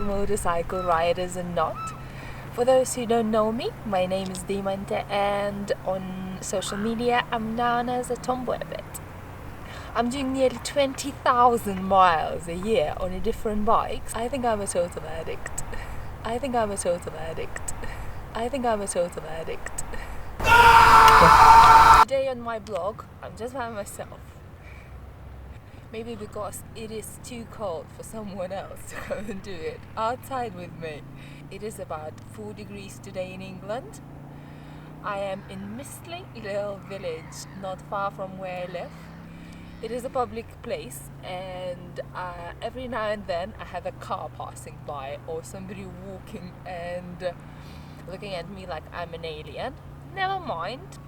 motorcycle riders and not. For those who don't know me, my name is Dimante, and on social media I'm known as a tomboy a bit. I'm doing nearly 20,000 miles a year on a different bikes. I think I'm a total addict. I think I'm a total addict. I think I'm a total addict. Today on my blog, I'm just by myself. Maybe because it is too cold for someone else to come and do it outside with me. It is about 4 degrees today in England. I am in Mistley, little village not far from where I live. It is a public place, and every now and then I have a car passing by or somebody walking and looking at me like I'm an alien. Never mind.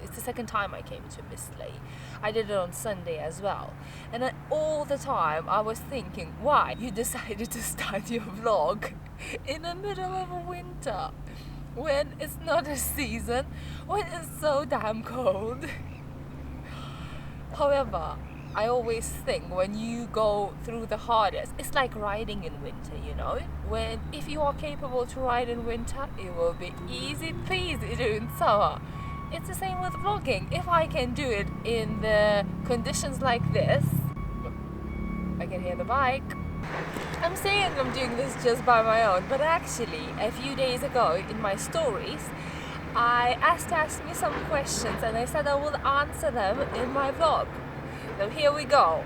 It's the second time I came to Mistley. I did it on Sunday as well. And all the time I was thinking, why you decided to start your vlog in the middle of winter, when it's not a season, when it's so damn cold. However, I always think when you go through the hardest, it's like riding in winter, you know? If you are capable to ride in winter, it will be easy peasy doing summer. It's the same with vlogging. If I can do it in the conditions like this, I can hear the bike. I'm saying I'm doing this just by my own, but actually a few days ago in my stories, I asked me some questions and I said I will answer them in my vlog. So here we go.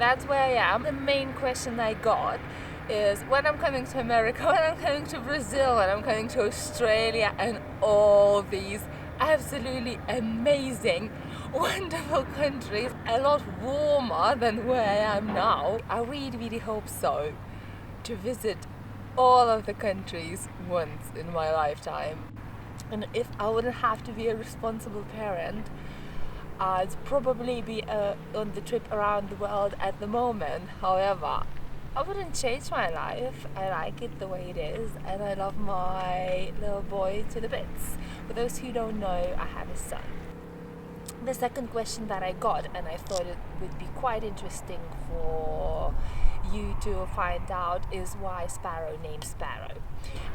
That's where I am. The main question I got is when I'm coming to America, when I'm coming to Brazil, when I'm coming to Australia, and all these absolutely amazing, wonderful countries, a lot warmer than where I am now. I really hope so, to visit all of the countries once in my lifetime. And if I wouldn't have to be a responsible parent, I'd probably be on the trip around the world at the moment. However, I wouldn't change my life. I like it the way it is, and I love my little boy to the bits. For those who don't know, I have a son. The second question that I got, and I thought it would be quite interesting for you to find out, is why Sparrow named Sparrow.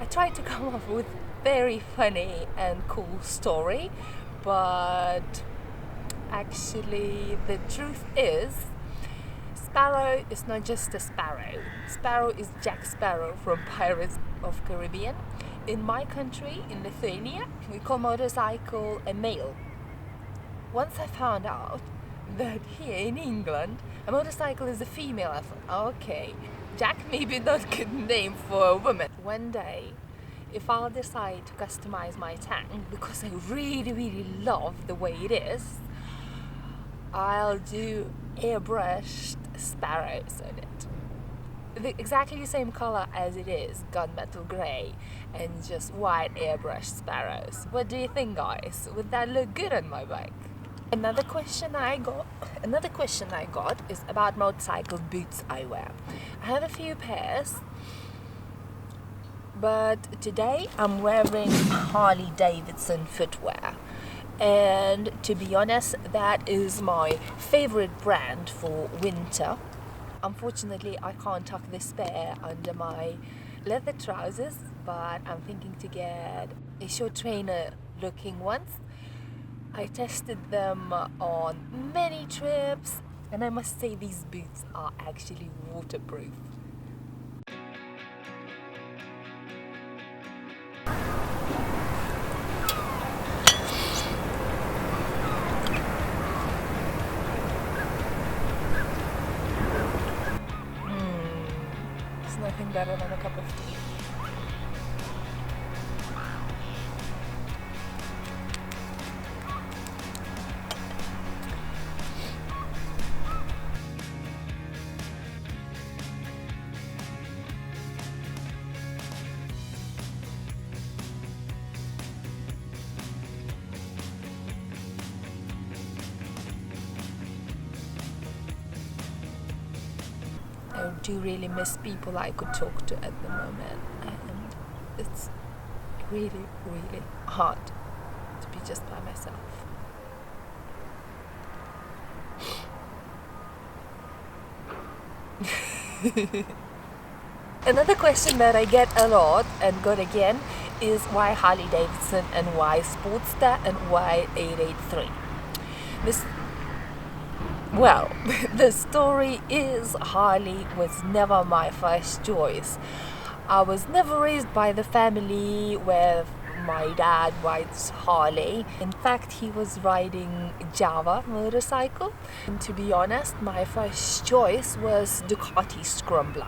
I tried to come up with very funny and cool story, but actually the truth is Sparrow is not just a sparrow. Sparrow is Jack Sparrow from Pirates of Caribbean. In my country, in Lithuania, we call motorcycle a male. Once I found out that here in England, a motorcycle is a female, I thought, okay, Jack maybe not a good name for a woman. One day, if I'll decide to customize my tank, because I really love the way it is, I'll do airbrushed sparrows on it. Exactly the same color as it is, gunmetal grey, and just white airbrushed sparrows. What do you think, guys? Would that look good on my bike? Another question I got is about motorcycle boots I wear. I have a few pairs, but today I'm wearing Harley Davidson Footwear. And to be honest, that is my favorite brand for winter. Unfortunately, I can't tuck this pair under my leather trousers, but I'm thinking to get a short trainer looking ones. I tested them on many trips, and I must say these boots are actually waterproof. Nothing better than a cup of tea. I do really miss people I could talk to at the moment, and it's really hard to be just by myself. Another question that I get a lot and got again is why Harley Davidson and why Sportster and why 883. Well, the story is Harley was never my first choice. I was never raised by the family where my dad rides Harley. In fact, he was riding Java motorcycle. And to be honest, my first choice was Ducati Scrambler.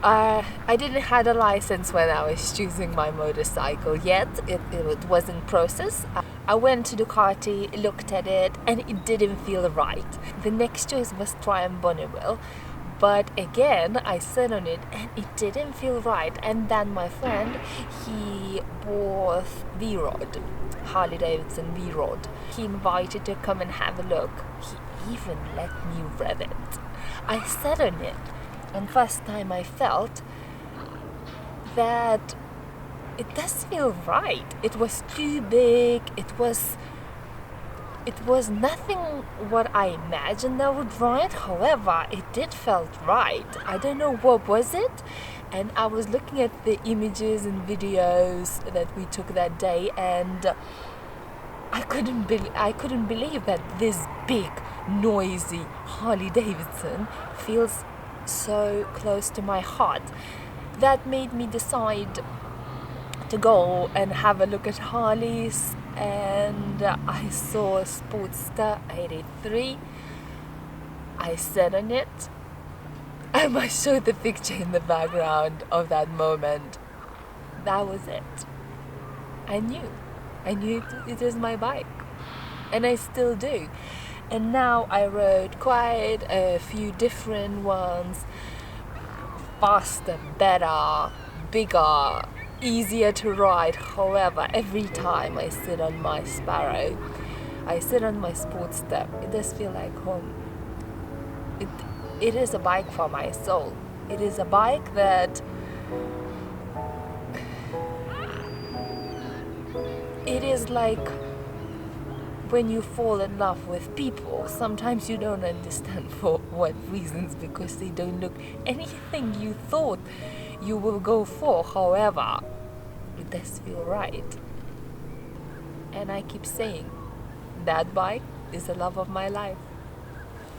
I didn't have a license when I was choosing my motorcycle yet. It was in process. I went to Ducati, looked at it, and it didn't feel right. The next choice was Triumph Bonneville, but again I sat on it and it didn't feel right. And then my friend, he bought V-Rod, Harley Davidson V-Rod. He invited to come and have a look. He even let me rev it. I sat on it, and first time I felt that it does feel right. It was too big. It was nothing what I imagined I would ride. However, it did felt right. I don't know what was it. And I was looking at the images and videos that we took that day, and I couldn't believe that this big, noisy Harley Davidson feels so close to my heart. That made me decide to go and have a look at Harleys, and I saw a Sportster 883. I sat on it. I might show the picture in the background of that moment. That was it. I knew it is my bike, and I still do. And now I rode quite a few different ones, faster, better, bigger, easier to ride. However, every time I sit on my Sparrow, I sit on my Sportster, it does feel like home. It is a bike for my soul. It is a bike that it is like when you fall in love with people. Sometimes you don't understand for what reasons, because they don't look anything you thought you will go for. However, it does feel right. And I keep saying, that bike is the love of my life.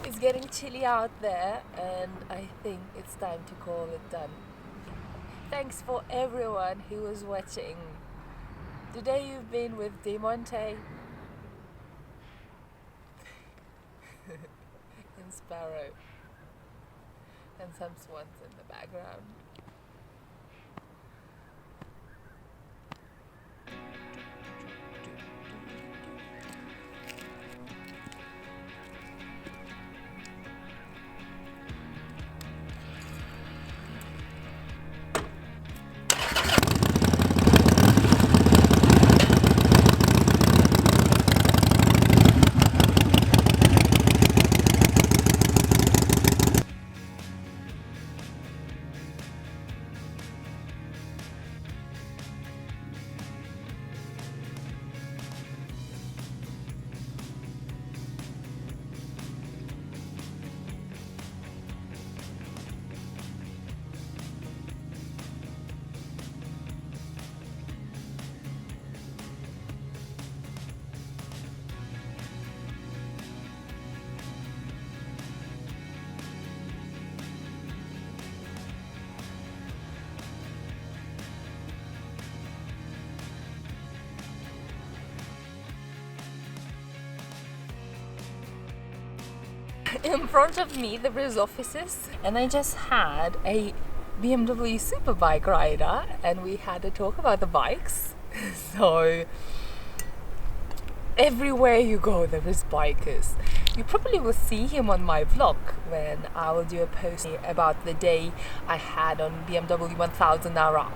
It's getting chilly out there, and I think it's time to call it done. Thanks for everyone who was watching. Today you've been with Demonte and Sparrow and some swans in the background. In front of me there is offices, and I just had a BMW Superbike rider, and we had a talk about the bikes. So everywhere you go there is bikers. You probably will see him on my vlog when I will do a post about the day I had on BMW 1000 Arai.